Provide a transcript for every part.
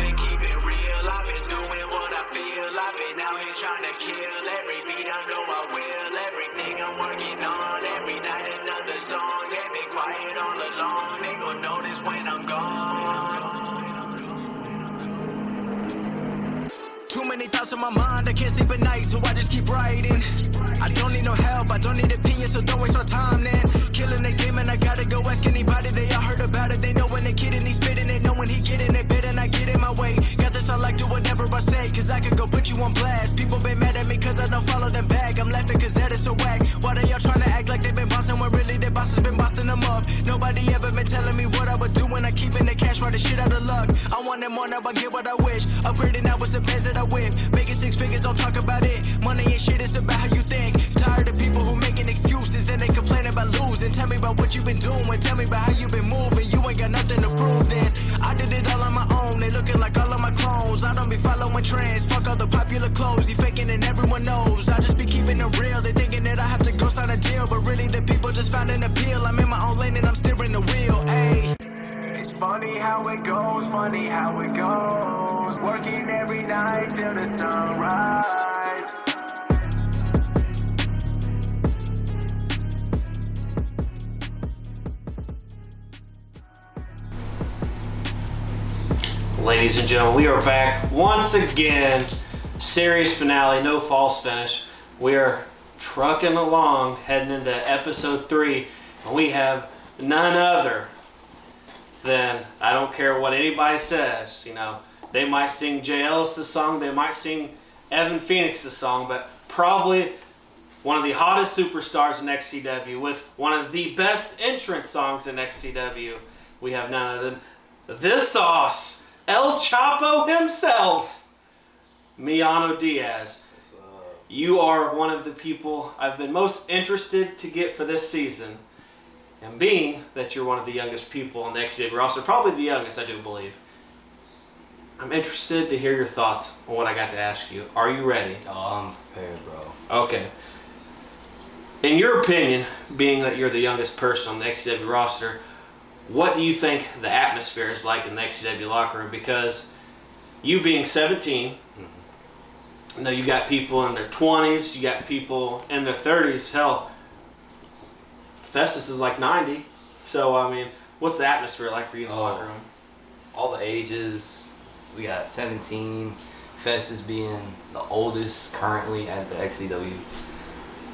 been keeping real, I've been doing what I feel. I've been out here trying to kill every beat, I know I will. Everything I'm working on, every night another song. They've been quiet all along, they gon' notice when I'm gone. Too many thoughts on my mind, I can't sleep at night, so I just keep writing. I don't need no help, I don't need opinions, so don't waste my time then. Killing the game and I gotta go ask anybody, they all heard about it. They know when the kid and he's spitting it, know when he getting it, bit and I get in my way. Got this, I like do whatever I say, cause I could go put you on blast. People been mad at me cause I don't follow them back. I'm laughing cause that is so whack. Why they all trying to act like they been bossing when really their boss has been bossing them up? Nobody ever been telling me what I would do when I keep in the cash for the shit out of luck. I want it more, now I get what I wish. Upgrading now with some pants that I whip. Making 6 figures, don't talk about it. Money ain't shit, it's about how you think. Tired of people who making excuses, then they complain about losing. Tell me about what you've been doing, tell me about how you been moving. You ain't got nothing to prove then. I did it all on my own, they looking like all of my clones. I don't be following trends, fuck all the popular clothes. You faking and everyone knows. I just be keeping it real, they thinking that I have to go sign a deal. But really the people just found an appeal. I'm in my own lane and I'm steering the wheel, ayy. It's funny how it goes, funny how it goes. Working every night till the sunrise. Ladies and gentlemen, we are back once again. Series finale, no false finish. We are trucking along, heading into episode 3, and we have none other than, I don't care what anybody says, you know, they might sing Jay Ellis' song, they might sing Evan Phoenix's song, but probably one of the hottest superstars in XCW with one of the best entrance songs in XCW. We have none other than this sauce, El Chapo himself, Miano Diaz. You are one of the people I've been most interested to get for this season. And being that you're one of the youngest people on the XCW roster, probably the youngest, I do believe, I'm interested to hear your thoughts on what I got to ask you. Are you ready? Oh, I'm prepared, bro. Okay. In your opinion, being that you're the youngest person on the XCW roster, what do you think the atmosphere is like in the XCW locker room? Because you being 17, you know, you got people in their 20s, you got people in their 30s, hell, Festus is like 90. So, I mean, what's the atmosphere like for you in the locker room? All the ages. We got 17. Festus being the oldest currently at the XCW.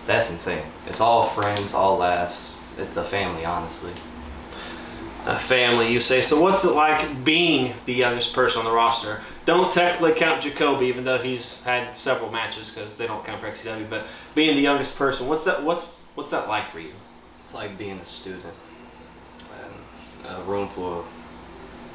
That's insane. It's all friends, all laughs. It's a family, honestly. A family, you say. So what's it like being the youngest person on the roster? Don't technically count Jacoby, even though he's had several matches because they don't count for XCW. But being the youngest person, what's that like for you? It's like being a student. And a room full of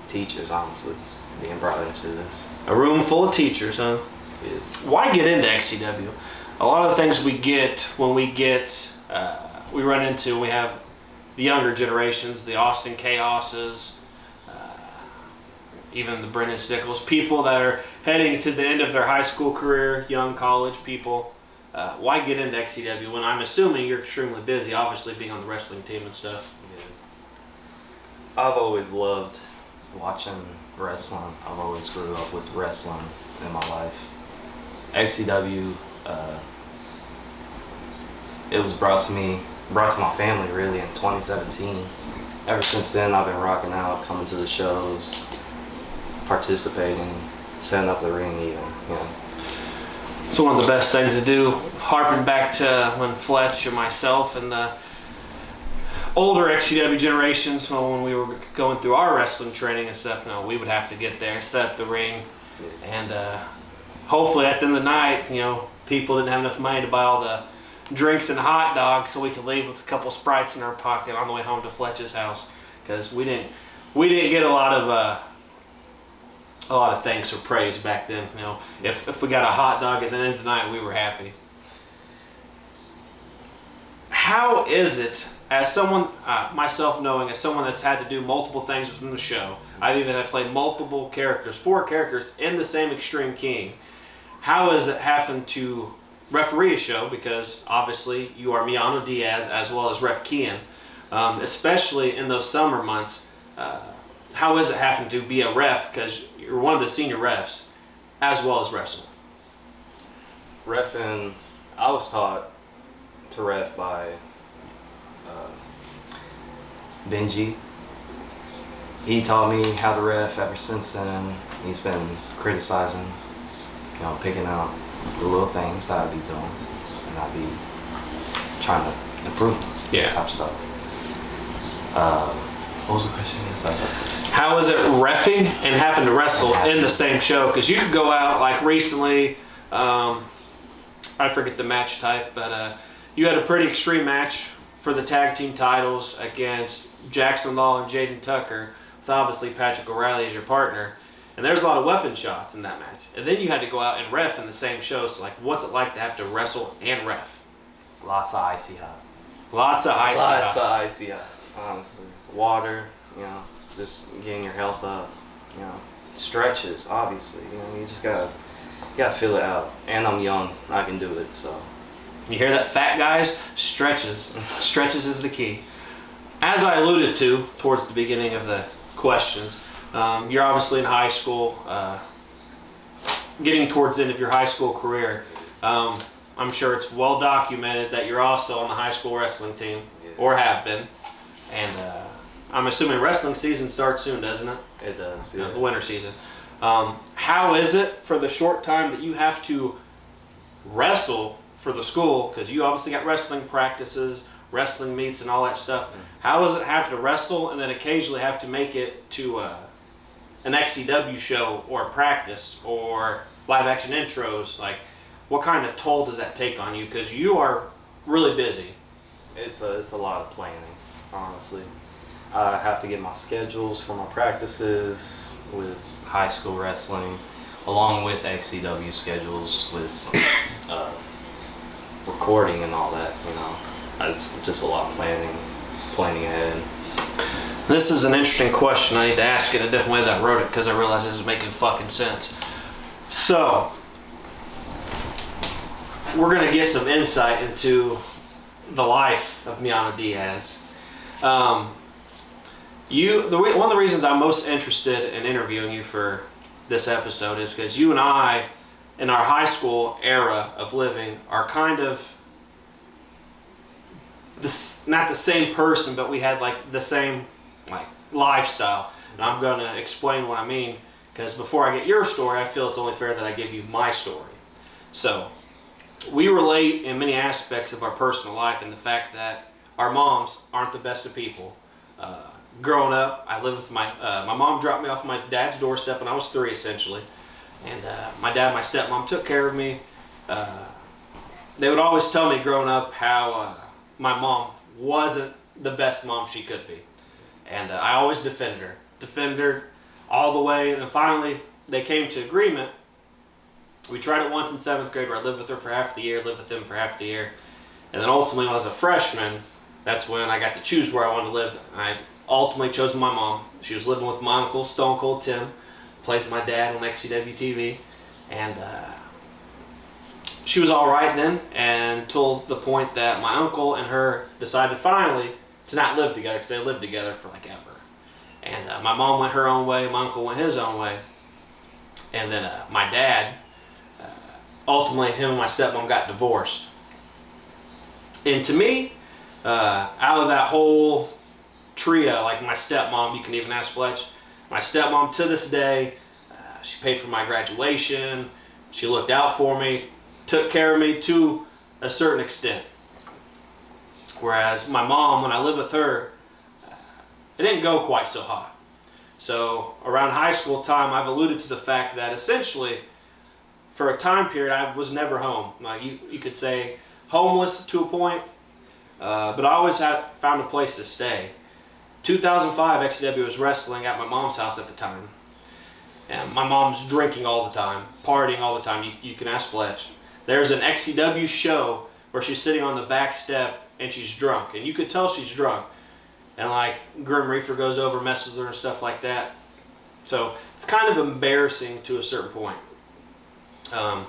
teachers, honestly, being brought into this. A room full of teachers, huh? Yes. Why get into XCW? A lot of the things we get when we run into, we have the younger generations, the Austin Chaoses, even the Brendan Stickles, people that are heading to the end of their high school career, young college people. Why get into XCW when I'm assuming you're extremely busy, obviously being on the wrestling team and stuff? Yeah. I've always loved watching wrestling. I've always grew up with wrestling in my life. XCW, it was brought to my family really in 2017. Ever since then, I've been rocking out, coming to the shows, participating, setting up the ring even, you know. It's one of the best things to do. Harping back to when Fletch and myself and the older XCW generations, when we were going through our wrestling training and stuff, we would have to get there, set up the ring, and hopefully at the end of the night, you know, people didn't have enough money to buy all the drinks and hot dogs, so we could leave with a couple Sprites in our pocket on the way home to Fletch's house, because we didn't get a lot of thanks or praise back then. You know, if we got a hot dog at the end of the night, we were happy. How is it, as someone, myself knowing, as someone that's had to do multiple things within the show, I've even had to play multiple characters, 4 characters in the same Extreme King. How is it having to referee a show, because obviously you are Miano Diaz as well as Ref Kian, especially in those summer months? how is it having to be a ref, because you're one of the senior refs, as well as wrestling? Reffing, I was taught to ref by Benji. He taught me how to ref. Ever since then, he's been criticizing, picking out the little things that I'd be doing, and I'd be trying to improve them. Yeah. Type stuff. What was the question? How is it reffing and having to wrestle in the same show? Because you could go out, like recently, I forget the match type, but you had a pretty extreme match for the tag team titles against Jackson Law and Jaden Tucker, with obviously Patrick O'Reilly as your partner. And there's a lot of weapon shots in that match. And then you had to go out and ref in the same show. So, like, what's it like to have to wrestle and ref? Lots of icy hot. Lots of icy Lots of icy hot, honestly. Water, just getting your health up, stretches, obviously. You just gotta feel it out. And I'm young, I can do it, so. You hear that, fat guys? Stretches. Stretches is the key. As I alluded to towards the beginning of the questions, you're obviously in high school, getting towards the end of your high school career. I'm sure it's well documented that you're also on the high school wrestling team, or have been. And I'm assuming wrestling season starts soon, doesn't it? It does, yeah. The winter season. How is it for the short time that you have to wrestle for the school? Because you obviously got wrestling practices, wrestling meets, and all that stuff. How is it have to wrestle and then occasionally have to make it to an XCW show or a practice or live action intros? Like, what kind of toll does that take on you? Because you are really busy. It's a lot of planning, honestly. I have to get my schedules for my practices with high school wrestling, along with XCW schedules with recording and all that. It's just a lot of planning ahead. This is an interesting question. I need to ask it a different way than I wrote it, because I realize it isn't making fucking sense. So, we're going to get some insight into the life of Miano Diaz. One of the reasons I'm most interested in interviewing you for this episode is because you and I, in our high school era of living, are kind of not the same person, but we had like the same lifestyle. And I'm going to explain what I mean, because before I get your story, I feel it's only fair that I give you my story. So, we relate in many aspects of our personal life, in the fact that our moms aren't the best of people. Growing up, I lived with my mom dropped me off my dad's doorstep when I was 3, essentially. And my dad and my stepmom took care of me. They would always tell me growing up how my mom wasn't the best mom she could be. And I always defended her all the way. And then finally, they came to agreement. We tried it once in 7th grade, where I lived with her for half the year, lived with them for half the year. And then ultimately, when I was a freshman, that's when I got to choose where I wanted to live. I ultimately chose my mom. She was living with my uncle, Stone Cold Tim, plays my dad on XCW TV. And she was all right then, until the point that my uncle and her decided finally to not live together, because they lived together for like ever. And my mom went her own way, my uncle went his own way. And then my dad, ultimately him and my stepmom got divorced. And to me, out of that whole trio, like my stepmom, you can even ask Fletch, my stepmom to this day, she paid for my graduation, she looked out for me, took care of me to a certain extent. Whereas my mom, when I lived with her, it didn't go quite so hot. So around high school time, I've alluded to the fact that essentially, for a time period, I was never home. Like you could say homeless to a point, but I always found a place to stay. 2005, XCW was wrestling at my mom's house at the time. And my mom's drinking all the time, partying all the time. You can ask Fletch. There's an XCW show where she's sitting on the back step and she's drunk. And you could tell she's drunk. And like Grim Reaper goes over, messes with her and stuff like that. So it's kind of embarrassing to a certain point.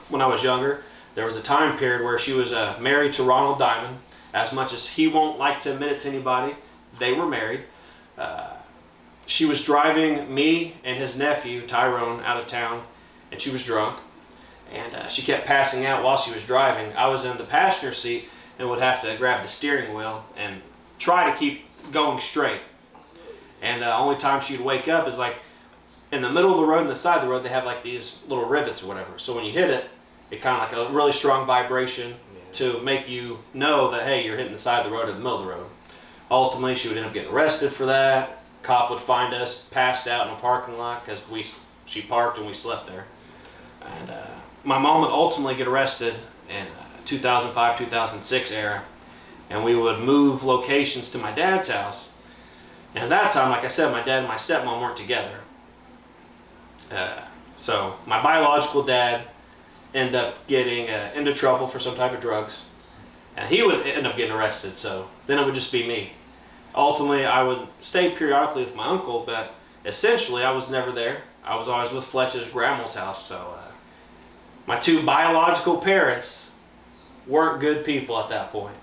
When I was younger, there was a time period where she was married to Ronald Diamond. As much as he won't like to admit it to anybody, they were married. she was driving me and his nephew, Tyrone, out of town, and she was drunk. And she kept passing out while she was driving. I was in the passenger seat and would have to grab the steering wheel and try to keep going straight. And only time she'd wake up is like in the middle of the road and the side of the road, they have like these little rivets or whatever. So when you hit it, it kind of like a really strong vibration to make you know that, hey, you're hitting the side of the road or the middle of the road. Ultimately, she would end up getting arrested for that. Cop would find us passed out in a parking lot because she parked and we slept there. And my mom would ultimately get arrested in 2005, 2006 era. And we would move locations to my dad's house. And at that time, like I said, my dad and my stepmom weren't together. So my biological dad ended up getting into trouble for some type of drugs. And he would end up getting arrested, so then it would just be me. Ultimately, I would stay periodically with my uncle, but essentially I was never there. I was always with Fletch's grandma's house, so my two biological parents weren't good people at that point.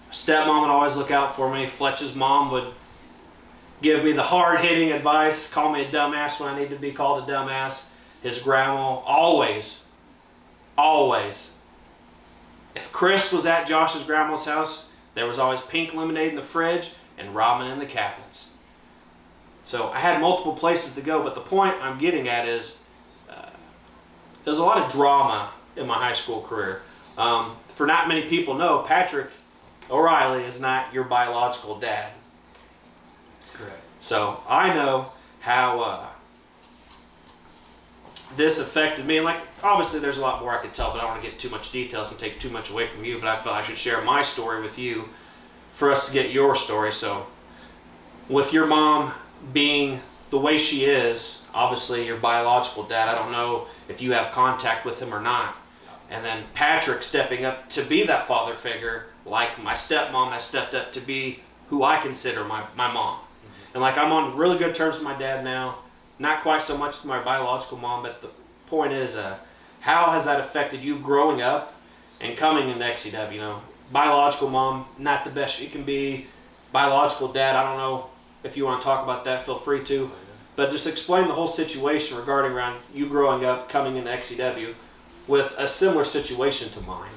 My stepmom would always look out for me. Fletch's mom would give me the hard-hitting advice, call me a dumbass when I needed to be called a dumbass. His grandma always, if Chris was at Josh's grandma's house, there was always pink lemonade in the fridge and ramen in the cabinets. So I had multiple places to go, but the point I'm getting at is there's a lot of drama in my high school career. For not many people know, Patrick O'Reilly is not your biological dad. That's correct. So I know how this affected me, and like obviously there's a lot more I could tell, but I don't want to get too much details and take too much away from you, but I felt I should share my story with you for us to get your story. So with your mom being the way she is, obviously your biological dad, I don't know if you have contact with him or not, and then Patrick stepping up to be that father figure, like my stepmom has stepped up to be who I consider my mom. And like I'm on really good terms with my dad now. Not quite so much to my biological mom, but the point is, how has that affected you growing up and coming into XCW? You know, biological mom, not the best she can be. Biological dad, I don't know if you want to talk about that, feel free to. But just explain the whole situation regarding around you growing up, coming into XCW with a similar situation to mine.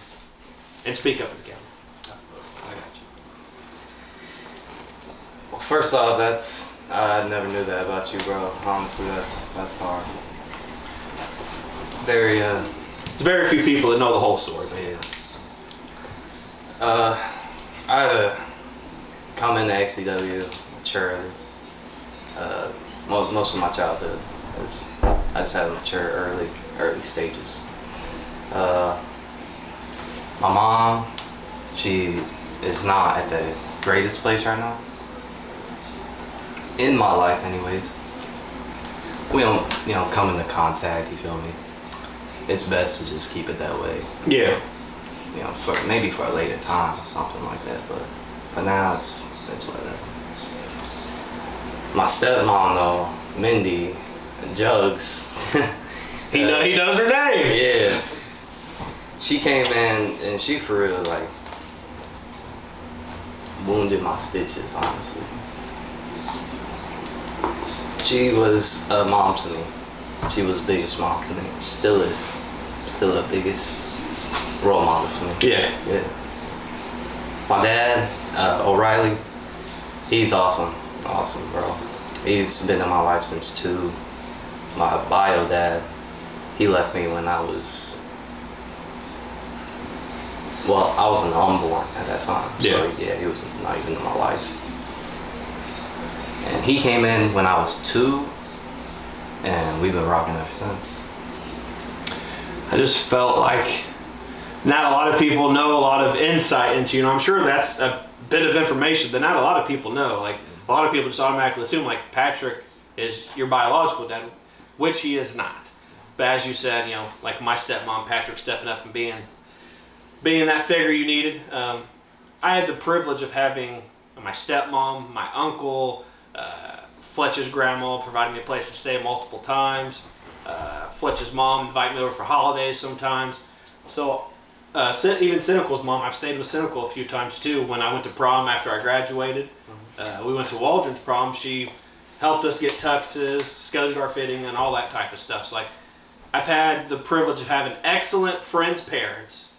And speak up for the camera. I got you. Well, first off, I never knew that about you, bro. Honestly, that's hard. It's very There's very few people that know the whole story, but yeah. I had to come into XCW mature. Most of my childhood, I just had to mature early stages. My mom, she is not at the greatest place right now. In my life anyways. We don't, come into contact, you feel me? It's best to just keep it that way. yeah. Maybe for a later time or something like that, but for now it's whatever. My stepmom though, Mindy, Jugs. He knows her name. Yeah. She came in and she for real like wounded my stitches, honestly. She was a mom to me. She was the biggest mom to me. She still is. Still the biggest role model for me. Yeah. Yeah. My dad, O'Reilly, he's awesome. Awesome, bro. He's been in my life since 2. My bio dad, he left me when I was an unborn at that time. Yeah. So yeah, he was not even in my life. And he came in when I was 2, and we've been rocking ever since. I just felt like not a lot of people know a lot of insight into you. I'm sure that's a bit of information that not a lot of people know. Like a lot of people just automatically assume like Patrick is your biological dad, which he is not. But as you said, like my stepmom, Patrick stepping up and being that figure you needed. I had the privilege of having my stepmom, my uncle, Fletch's grandma providing me a place to stay multiple times. Fletch's mom invited me over for holidays sometimes. So even Cynical's mom, I've stayed with Cynical a few times too. When I went to prom after I graduated, we went to Waldron's prom. She helped us get tuxes, scheduled our fitting, and all that type of stuff. So like, I've had the privilege of having excellent friends' parents,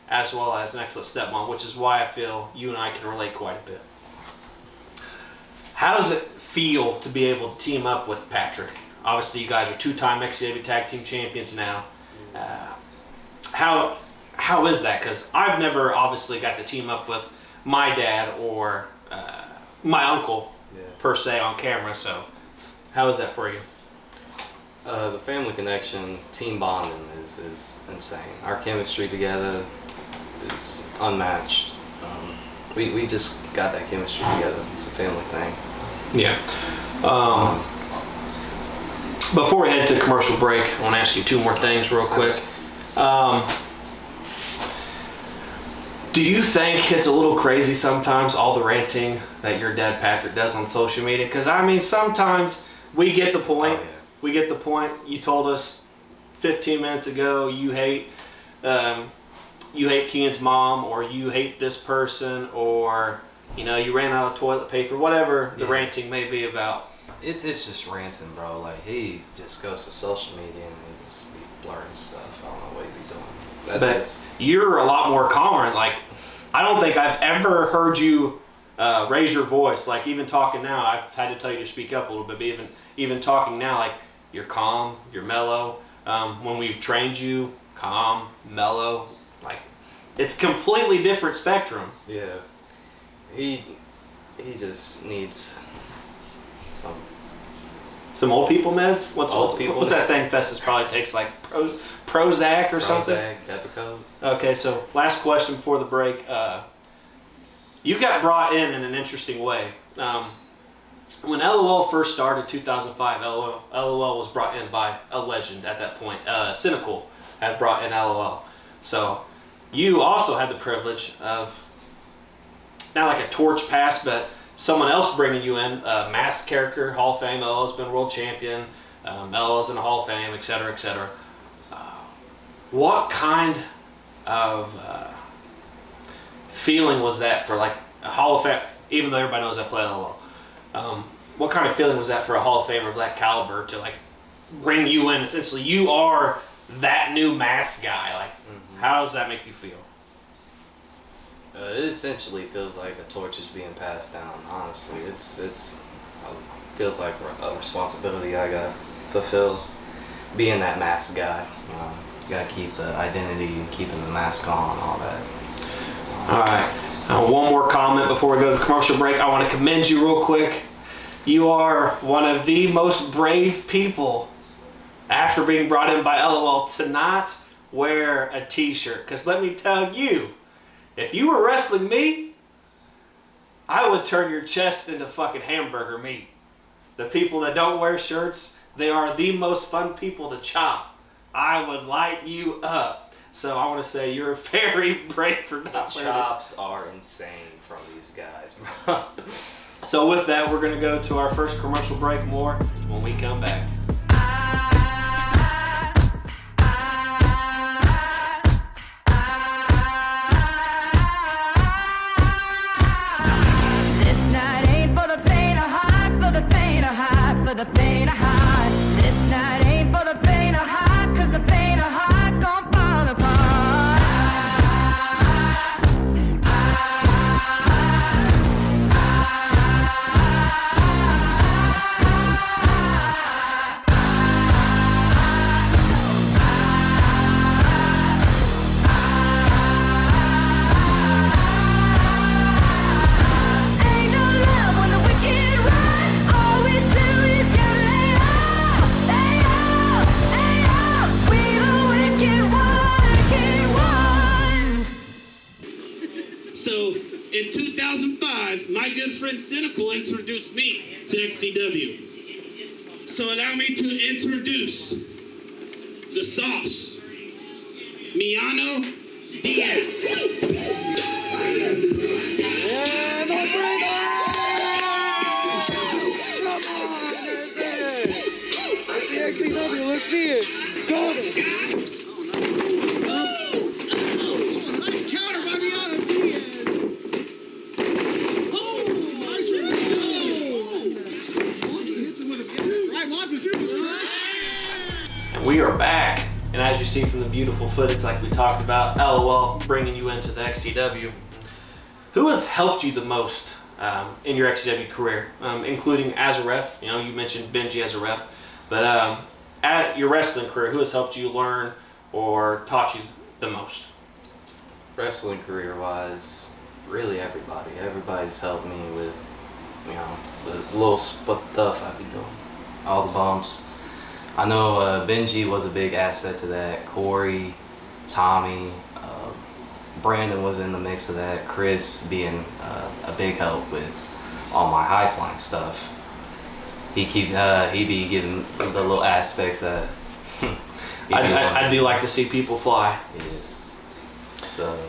as well as an excellent stepmom, which is why I feel you and I can relate quite a bit. How does it feel to be able to team up with Patrick? Obviously, you guys are 2-time XCW Tag Team Champions now. How is that? Because I've never obviously got to team up with my dad or my uncle per se on camera. So, how is that for you? The family connection, team bonding is insane. Our chemistry together is unmatched. We just got that chemistry together. It's a family thing. Yeah. Before we head to commercial break, I want to ask you 2 more things real quick. Do you think it's a little crazy sometimes, all the ranting that your dad Patrick does on social media? Because I mean, sometimes we get the point. Oh, yeah. We get the point. You told us 15 minutes ago you hate Kian's mom, or you hate this person, or you ran out of toilet paper, whatever the ranting may be about. It's just ranting, bro. Like, he just goes to social media and he just be blurring stuff. I don't know what he be doing. But you're a lot more calmer. Like, I don't think I've ever heard you raise your voice. Like, even talking now, I've had to tell you to speak up a little bit. But even talking now, like, you're calm, you're mellow. When we've trained you, calm, mellow. Like, it's completely different spectrum. Yeah. He just needs some old people meds. What's that thing Festus probably takes, like Prozac or something? Prozac, Depakote. Okay, so last question before the break. You got brought in an interesting way. When LOL first started, 2005, LOL was brought in by a legend at that point. Cynical had brought in LOL. So you also had the privilege of, not like a torch pass, but someone else bringing you in, a masked character, Hall of Fame. LOL's been world champion. LOL's in the Hall of Fame, et cetera, et cetera. What kind of feeling was that for like a Hall of Fame, even though everybody knows I play LOL? What kind of feeling was that for a Hall of Famer of that caliber to like bring you in? Essentially, you are that new masked guy. Like, how does that make you feel? It essentially feels like a torch is being passed down. Honestly, it's feels like a responsibility I got to fulfill. Being that masked guy, you gotta keep the identity and keeping the mask on and all that. All right. One more comment before we go to the commercial break. I want to commend you real quick. You are one of the most brave people after being brought in by LOL to not wear a t-shirt. Because let me tell you, if you were wrestling me, I would turn your chest into fucking hamburger meat. The people that don't wear shirts, they are the most fun people to chop. I would light you up. So I want to say you're very brave for not wearing it. Chops are insane from these guys, bro. So with that, we're going to go to our first commercial break. More when we come back. This night ain't for the faint of heart, for the faint of heart, for the faint of heart. This night ain't for the faint of heart, 'cause the faint of heart gon' fall apart. Ain't no love when the wicked run. All we do is get laid off. Lay off. We the wicked ones. So, in 2005, my good friend Cynical introduced me to XCW. So allow me to introduce the sauce, Miano Diaz. Nice counter by Miano Diaz. Oh, nice. We are back, and as you see from the beautiful footage like we talked about, LOL bringing you into the XCW. Who has helped you the most in your XCW career, including as a ref? You know, you mentioned Benji as a ref, but at your wrestling career, who has helped you learn or taught you the most? Wrestling career-wise, really everybody. Everybody's helped me with, you know, the little stuff I be doing. All the bumps. I know Benji was a big asset to that. Corey, Tommy, Brandon was in the mix of that. Chris being a big help with all my high flying stuff. He be giving the little aspects that I do like to see people fly. Yes. So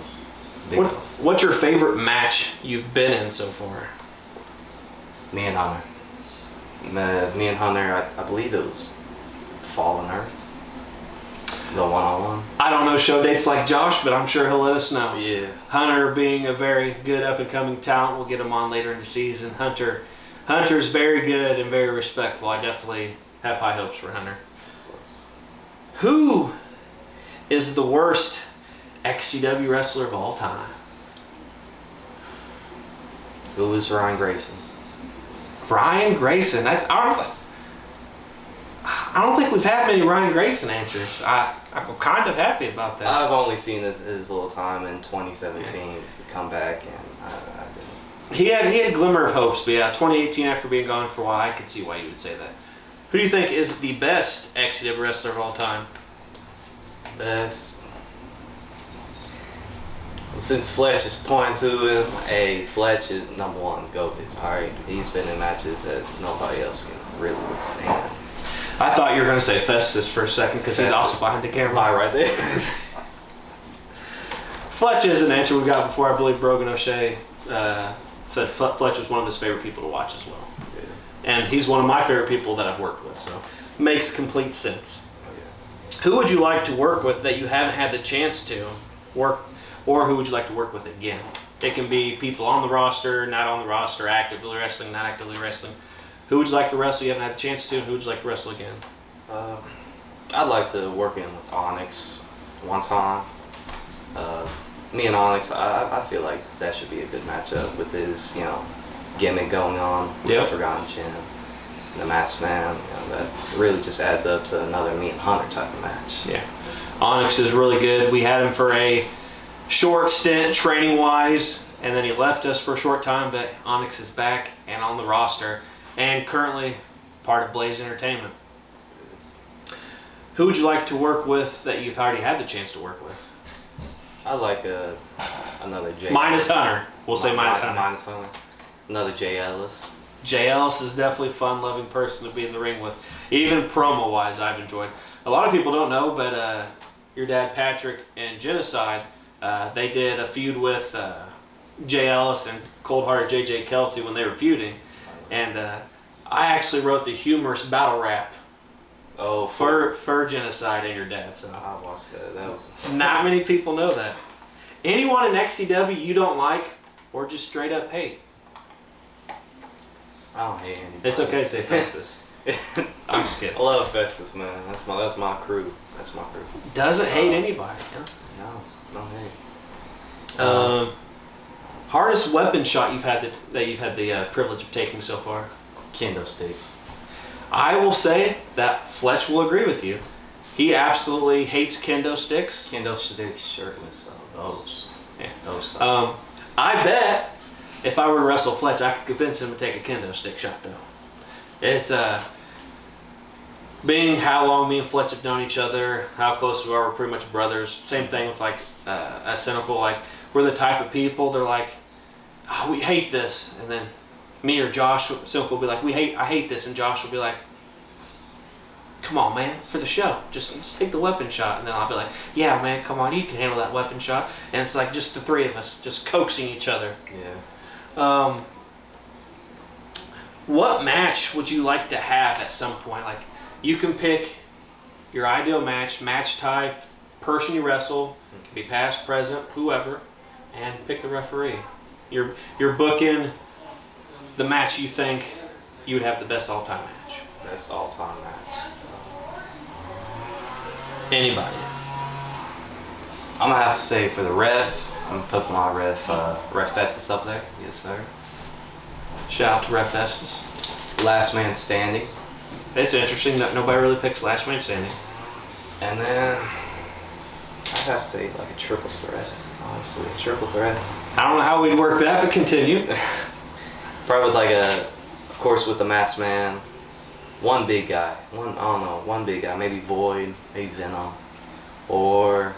big help. What's your favorite match you've been in so far? Me and Hunter. Me and Hunter, I believe it was Fallen Earth. The one-on-one. I don't know show dates like Josh, but I'm sure he'll let us know. Yeah. Hunter being a very good up-and-coming talent, we'll get him on later in the season. Hunter's very good and very respectful. I definitely have high hopes for Hunter. Who is the worst XCW wrestler of all time? Who is Ryan Grayson? Ryan Grayson. I don't think we've had many Ryan Grayson answers. I'm kind of happy about that. I've only seen his little time in 2017 come back, and I didn't. He had a glimmer of hopes, but yeah, 2018 after being gone for a while, I could see why you would say that. Who do you think is the best XCW wrestler of all time? Best. Since Fletch is pointing to him, hey, Fletch is number one. Go it. All right, he's been in matches that nobody else can really withstand. I thought you were going to say Festus for a second because he's also behind the camera. Right there. Fletch is an answer we got before. I believe Brogan O'Shea said Fletch was one of his favorite people to watch as well. Yeah. And he's one of my favorite people that I've worked with, so makes complete sense. Oh, yeah. Who would you like to work with that you haven't had the chance to work, or who would you like to work with again? It can be people on the roster, not on the roster, actively wrestling, not actively wrestling. Who would you like to wrestle you haven't had the chance to, and who would you like to wrestle again? I'd like to work in with Onyx one time. Me and Onyx, I feel like that should be a good matchup with his, you know, gimmick going on. Yep. Forgotten Champ, the Masked Man. You know, that really just adds up to another me and Hunter type of match. Yeah. Onyx is really good. We had him for a short stint training-wise, and then he left us for a short time, but Onyx is back and on the roster, and currently part of Blaze Entertainment. Who would you like to work with that you've already had the chance to work with? I like another Jay. Minus Hunter. We'll say minus Hunter. Minus Hunter. Another Jay Ellis. Jay Ellis is definitely a fun-loving person to be in the ring with. Even promo-wise, I've enjoyed. A lot of people don't know, but your dad Patrick and Genocide, they did a feud with Jay Ellis and Cold-Hearted JJ Kelty when they were feuding. And I actually wrote the humorous battle rap for Genocide and your dad. So I watched that. That was not many people know that. Anyone in XCW you don't like or just straight up hate? I don't hate anybody. It's okay to say Festus. I'm just kidding. I love Festus, man. That's my crew. That's my crew. Doesn't hate anybody. No hate. Hardest weapon shot you've had that you've had the privilege of taking so far? Kendo stick. I will say that Fletch will agree with you. He absolutely hates kendo sticks. Kendo sticks shirtless. Those. Yeah. Those. I bet if I were to wrestle Fletch, I could convince him to take a kendo stick shot though. It's being how long me and Fletch have known each other, how close we are, we're pretty much brothers. Same thing with like a Cynical, like we're the type of people, they're like, oh, we hate this. And then me or Josh Cynical will be like, I hate this. And Josh will be like, come on, man, for the show. Just take the weapon shot. And then I'll be like, yeah, man, come on, you can handle that weapon shot. And it's like just the three of us just coaxing each other. Yeah. What match would you like to have at some point? Like, you can pick your ideal match type, person you wrestle, it can be past, present, whoever, and pick the referee. You're booking the match you think you would have the best all-time match. Best all-time match. anybody. I'm gonna have to say for the ref, I'm gonna put my ref Festus up there. Yes, sir. Shout out to Ref Festus. Last man standing. It's interesting that nobody really picks last man standing. And then I'd have to say like a triple threat. Honestly, a triple threat. I don't know how we'd work that, but continue. Probably with like of course with the masked man. One big guy. One big guy. Maybe Void, maybe Venom. Or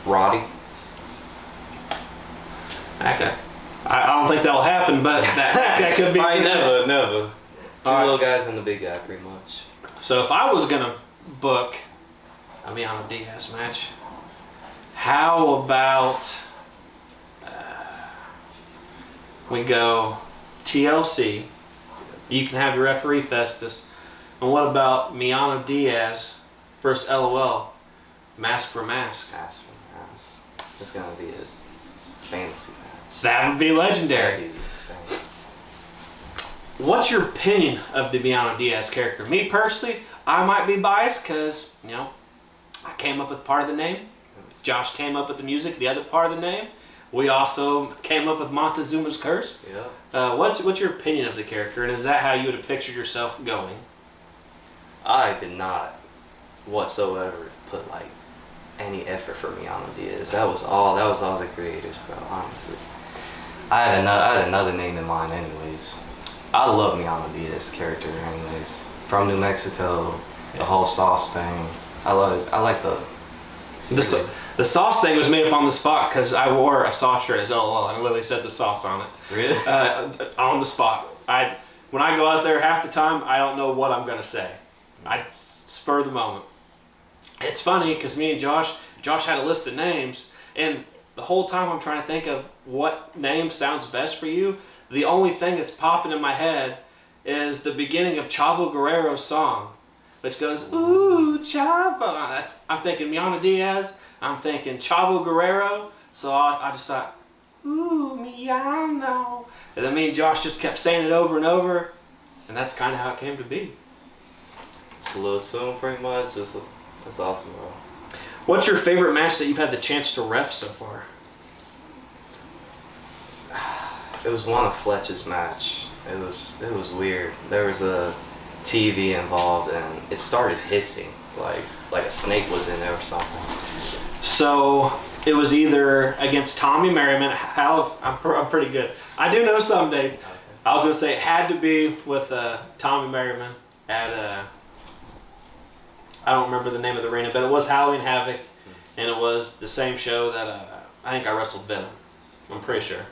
Roddy. Okay. I don't think that'll happen, but that could be. Probably never. Two All right. little guys and the big guy, pretty much. So if I was gonna book a Miano Diaz match, how about we go TLC? You can have your referee Festus, and what about Miano Diaz versus LOL, mask for mask? Ass for ass. It's gonna be a fantasy match. That would be legendary. That'd be insane. What's your opinion of the Miano Diaz character? Me personally, I might be biased because, I came up with part of the name. Josh came up with the music, the other part of the name. We also came up with Montezuma's Curse. Yeah. What's your opinion of the character, and is that how you would have pictured yourself going? I did not whatsoever put like any effort for Miano Diaz. That was all the creators, bro, honestly. I had another name in mind anyways. I love Miano Diaz character anyways. From New Mexico, the whole sauce thing. I love it. I like The sauce thing was made up on the spot because I wore a sauce shirt as LOL and I literally said the sauce on it. Really? On the spot. When I go out there half the time, I don't know what I'm going to say. I spur the moment. It's funny because me and Josh had a list of names, and the whole time I'm trying to think of what name sounds best for you, the only thing that's popping in my head is the beginning of Chavo Guerrero's song, which goes, ooh, Chavo. I'm thinking Miano Diaz. I'm thinking Chavo Guerrero. So I just thought, ooh, Miano. And then me and Josh just kept saying it over and over, and that's kind of how it came to be. It's a little tune, pretty much. That's awesome, bro. What's your favorite match that you've had the chance to ref so far? It was one of Fletch's match. It was weird. There was a TV involved, and it started hissing like a snake was in there or something. So it was either against Tommy Merriman. I'm pretty good. I do know some dates. Okay. I was gonna say it had to be with Tommy Merriman at I don't remember the name of the arena, but it was Halloween Havoc, and it was the same show that I think I wrestled Venom. I'm pretty sure.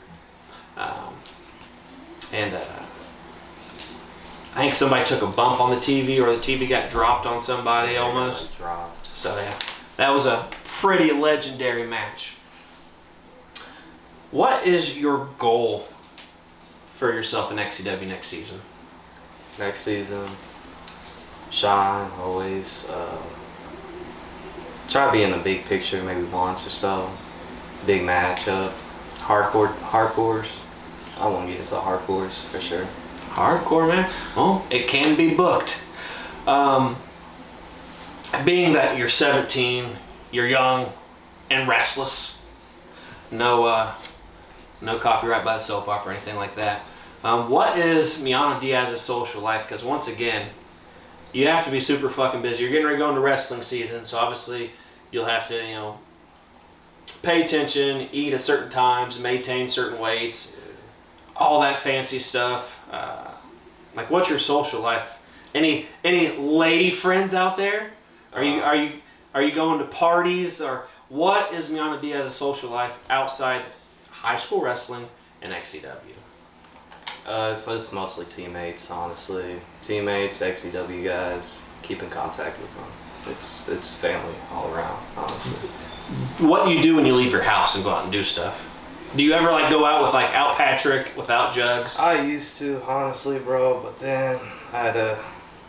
I think somebody took a bump on the TV, or the TV got dropped on somebody almost. Dropped. So yeah, that was a pretty legendary match. What is your goal for yourself in XCW next season? Next season, shine always. Try to be in the big picture maybe once or so. Big matchup. Hardcores. I want to get into hardcores for sure. Hardcore, man. Well, it can be booked. Being that you're 17, you're young and restless. No copyright by the soap opera or anything like that. What is Miano Diaz's social life? Because once again, you have to be super fucking busy. You're getting ready to go into wrestling season, so obviously you'll have to, pay attention, eat at certain times, maintain certain weights, all that fancy stuff. What's your social life? Any lady friends out there? Are you going to parties, or what is Miano Diaz's social life outside high school wrestling and XCW? It's mostly teammates, honestly. Teammates, XCW guys, keep in contact with them. It's family all around, honestly. What do you do when you leave your house and go out and do stuff? Do you ever go out with out Patrick, without Jugs? I used to, honestly, bro, but then I had a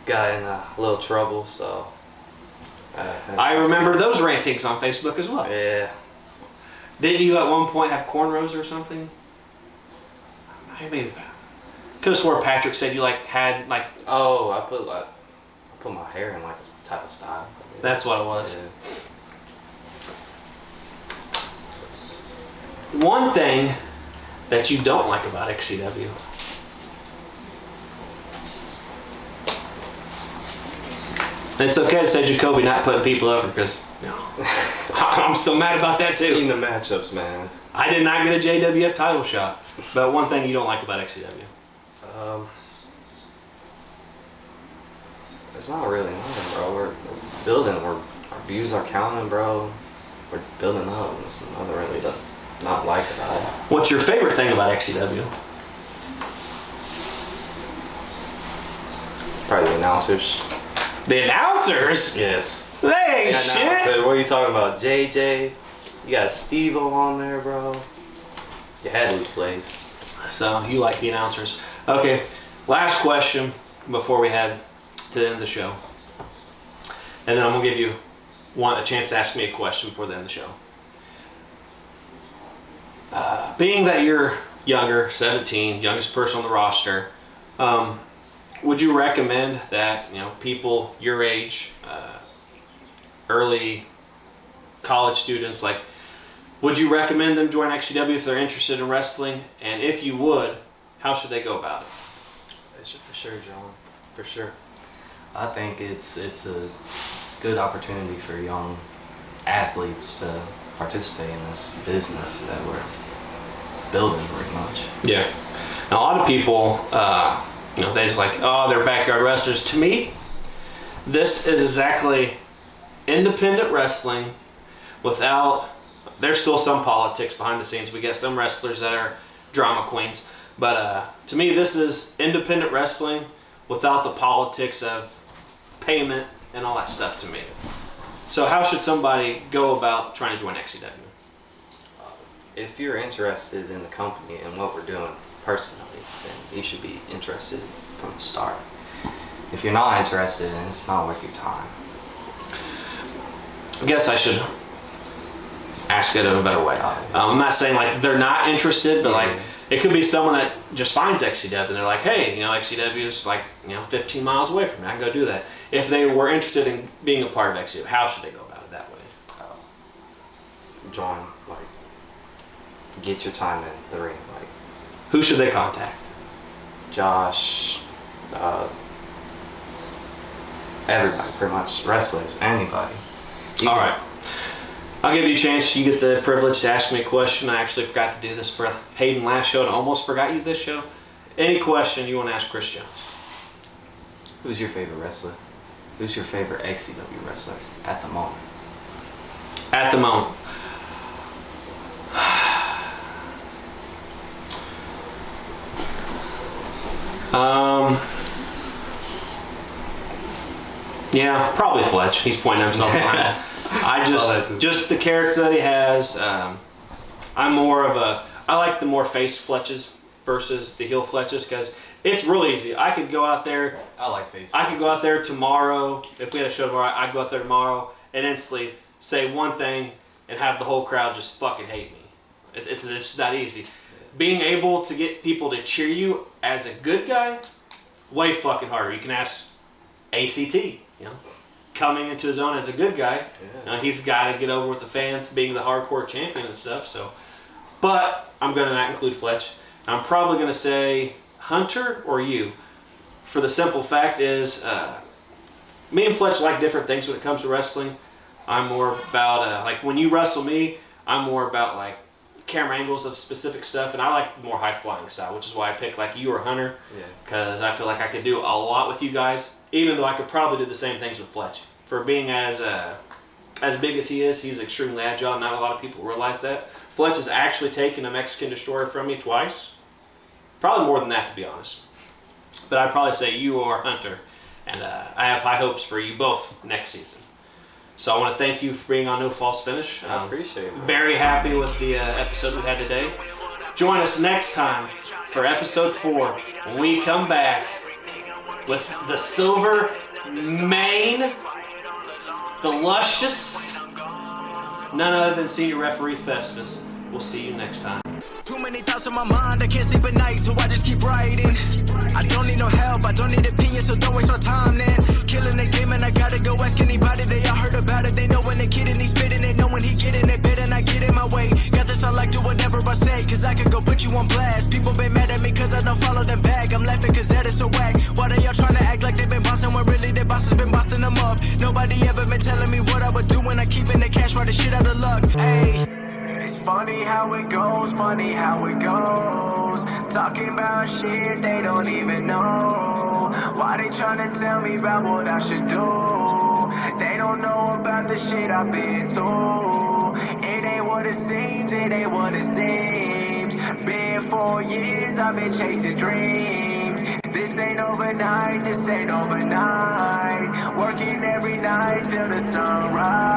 guy in a little trouble, so. I remember those rantings on Facebook as well. Yeah. Didn't you at one point have cornrows or something? Maybe. Could have swore Patrick said you had Oh, I put my hair in like a type of style. That's what it was. Yeah. One thing that you don't like about XCW. It's okay to say Jacoby not putting people over because I'm still mad about that too. Seen the matchups, man. I did not get a JWF title shot. But one thing you don't like about XCW. It's not really nothing, bro. We're building. Our views are counting, bro. We're building up. There's nothing really to not like about it. What's your favorite thing about XCW? Probably the announcers. The announcers? Yes. They ain't Yeah, shit. so what are you talking about? JJ? You got Steve-O on there, bro. You had Luke Blaze. So you like the announcers. Okay, last question before we head to the end of the show. And then I'm going to give you a chance to ask me a question before the end of the show. Being that you're younger, 17, youngest person on the roster, would you recommend that people your age, early college students, like, would you recommend them join XCW if they're interested in wrestling? And if you would, how should they go about it? For sure, John. For sure. I think it's a good opportunity for young athletes to participate in this business that we're building pretty much. Yeah. Now, a lot of people, they just like, oh, they're backyard wrestlers. To me, this is exactly independent wrestling without, there's still some politics behind the scenes. We get some wrestlers that are drama queens. But to me, this is independent wrestling without the politics of payment and all that stuff to me. So how should somebody go about trying to join XCW? If you're interested in the company and what we're doing personally, then you should be interested from the start. If you're not interested, then it's not worth your time. I guess I should ask it in a better way. I'm not saying like they're not interested, but like it could be someone that just finds XCW and they're like, hey, XCW is like 15 miles away from me. I can go do that. If they were interested in being a part of XCW, how should they go about it that way? Join, get your time in the ring. Who should they contact? Josh, everybody, pretty much, wrestlers, anybody. All right. I'll give you a chance. You get the privilege to ask me a question. I actually forgot to do this for Hayden last show and almost forgot you this show. Any question you want to ask Chris Jones? Who's your favorite wrestler? Who's your favorite XCW wrestler at the moment? At the moment. Yeah, probably Fletch. He's pointing himself behind. Just the character that he has. I'm more of I like the more face Fletches versus the heel Fletches because it's real easy. I could go out there. I like face. I could go out there tomorrow. If we had a show tomorrow, I'd go out there tomorrow and instantly say one thing and have the whole crowd just fucking hate me. It's that easy. Being able to get people to cheer you as a good guy, way fucking harder. You can ask ACT, coming into his own as a good guy. Yeah. He's got to get over with the fans, being the hardcore champion and stuff. So, but I'm going to not include Fletch. I'm probably going to say Hunter or you. For the simple fact is, me and Fletch like different things when it comes to wrestling. I'm more about, like when you wrestle me, I'm more about like camera angles of specific stuff, and I like more high-flying style, which is why I pick like you or Hunter, because I feel like I could do a lot with you guys, even though I could probably do the same things with Fletch. For being as big as he is, he's extremely agile. Not a lot of people realize that. Fletch has actually taken a Mexican Destroyer from me twice. Probably more than that, to be honest. But I'd probably say you or Hunter, and I have high hopes for you both next season. So I want to thank you for being on No False Finish. I appreciate it. Very happy with the episode we had today. Join us next time for episode 4 when we come back with the silver mane, the luscious, none other than Senior Referee Festus. We'll see you next time. Too many thoughts on my mind, I can't sleep at night, so I just keep writing. I don't need no help, I don't need opinions, so don't waste my time then. Killing the Nobody ever been telling me what I would do when I keepin' the cash, right the shit out of luck. Ayy. It's funny how it goes, funny how it goes. Talking about shit they don't even know. Why they tryna tell me about what I should do? They don't know about the shit I've been through. It ain't what it seems, it ain't what it seems. Been 4 years, I've been chasing dreams. This ain't overnight, this ain't overnight. Working every night till the sunrise.